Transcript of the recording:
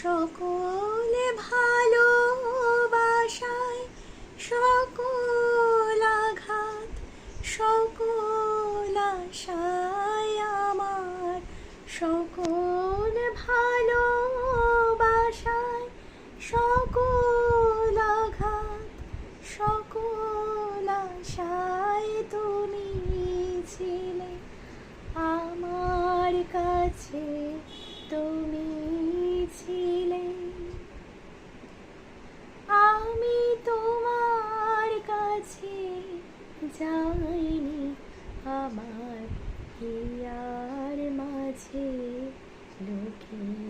সকলে ভালোবাসায় সকল আঘাত, সকল আশায় আমার, সকল ভালোবাসায় সকল আঘাত, সকল আশায় তুমি ছিলে আমার কাছে, তুমি ছিলে। আমি তোমার কাছে যাইনি, আমার হিয়ার মাঝে লুকিয়ে